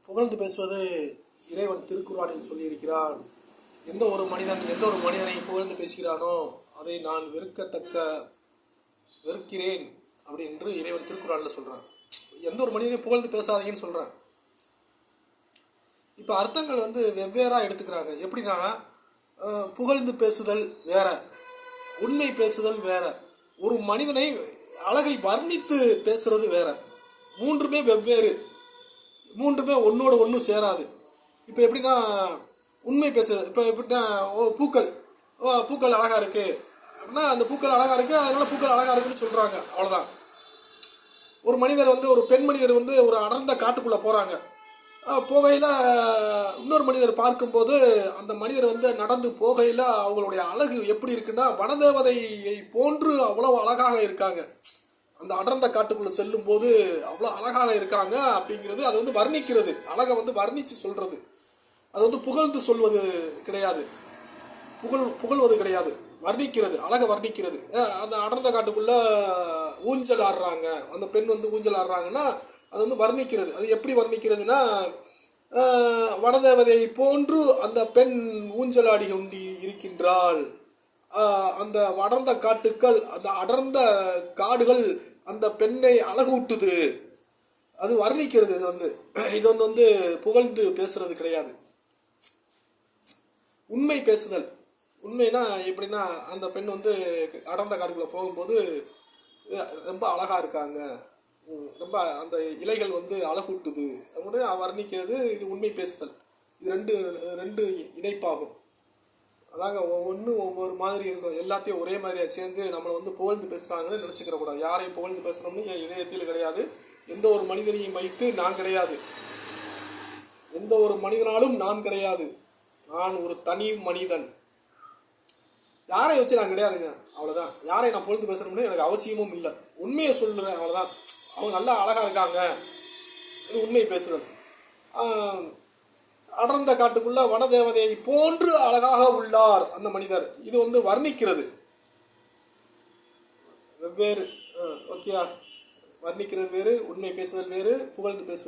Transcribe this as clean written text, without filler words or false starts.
புகழ்ந்து பேசுவது இறைவன் திருக்குறானில் சொல்லியிருக்கிறான். எந்த ஒரு மனிதனை புகழ்ந்து பேசுகிறானோ அதை நான் வெறுக்கிறேன் அப்படின்னு இறைவன் திருக்குறானில் சொல்கிறான். எந்த ஒரு மனிதனை புகழ்ந்து பேசாதீங்கன்னு சொல்கிறேன். இப்போ அர்த்தங்கள் வெவ்வேறாக எடுத்துக்கிறாங்க. எப்படின்னா, புகழ்ந்து பேசுதல் வேற, உண்மை பேசுதல் வேற, ஒரு மனிதனை அழகை வர்ணித்து பேசுறது வேற. மூன்றுமே வெவ்வேறு, மூன்றுமே ஒன்னோட ஒன்றும் சேராது. இப்போ எப்படின்னா, உண்மை பேசுறது, இப்போ எப்படின்னா, பூக்கள் அழகாக இருக்குது அப்படின்னா அந்த பூக்கள் அழகாக இருக்குது, அதனால பூக்கள் அழகாக இருக்குன்னு சொல்கிறாங்க, அவ்வளோதான். ஒரு மனிதர் ஒரு பெண் மனிதர் ஒரு அடர்ந்த காட்டுக்குள்ளே போகிறாங்க. போகையில் இன்னொரு மனிதர் பார்க்கும்போது அந்த மனிதர் நடந்து போகையில் அவங்களுடைய அழகு எப்படி இருக்குன்னா, வனதேவதையை போன்று அவ்வளோ அழகாக இருக்காங்க. அந்த அடர்ந்த காட்டுக்குள்ளே செல்லும் போது அவ்வளோ அழகாக இருக்காங்க அப்படிங்கிறது அது வர்ணிக்கிறது, அழகை வர்ணித்து சொல்கிறது. அது புகழ்ந்து சொல்வது கிடையாது, புகழ்வது கிடையாது, வர்ணிக்கிறது, அழகை வர்ணிக்கிறது. அந்த அடர்ந்த காட்டுக்குள்ளே ஊஞ்சல் ஆடுறாங்க, அந்த பெண் ஊஞ்சல் ஆடுறாங்கன்னா அது வர்ணிக்கிறது. அது எப்படி வர்ணிக்கிறதுனா, வனதேவதை போன்று அந்த பெண் ஊஞ்சல் ஆடி கொண்டு இருக்கின்றாள். அந்த அடர்ந்த காட்டுக்கள், அந்த அடர்ந்த காடுகள் அந்த பெண்ணை அழகூட்டுது, அது வர்ணிக்கிறது. இது புகழ்ந்து பேசுறது கிடையாது. உண்மை பேசுதல், உண்மைனா எப்படின்னா, அந்த பெண் அடர்ந்த காடுக்குள்ள போகும்போது ரொம்ப அழகா இருக்காங்க, ரொம்ப அந்த இலைகள் அழகூட்டுது அப்படின்னு வர்ணிக்கிறது. இது உண்மை பேசுதல். இது ரெண்டு இணைப்பாகும். அதாங்க, ஒவ்வொரு மாதிரி இருக்கும். எல்லாத்தையும் ஒரே மாதிரியா சேர்ந்து நம்மளை புகழ்ந்து பேசுகிறாங்கன்னு நினச்சிக்கிற கூடாது. யாரையும் புகழ்ந்து பேசுகிறோம்னு என் இதயத்தில் கிடையாது. எந்த ஒரு மனிதனையும் வைத்து நான் கிடையாது, எந்த ஒரு மனிதனாலும் நான் கிடையாது. நான் ஒரு தனி மனிதன், யாரை வச்சு நான் கிடையாதுங்க, அவ்வளோதான். யாரை நான் புகழ்ந்து பேசுகிறோம்னு எனக்கு அவசியமும் இல்லை. உண்மையை சொல்லுறேன், அவ்வளோதான். அவங்க நல்லா அழகாக இருக்காங்க, இது உண்மை பேசுதல். அடர்ந்த காட்டுக்குள்ள வனதேவதையை போன்று அழகாக உள்ளார் அந்த மனிதர், இது வர்ணிக்கிறது. வெவ்வேறு. ஓகேயா? வர்ணிக்கிறது வேறு, உண்மை பேசுதல் வேறு, புகழ்ந்து பேசுதல்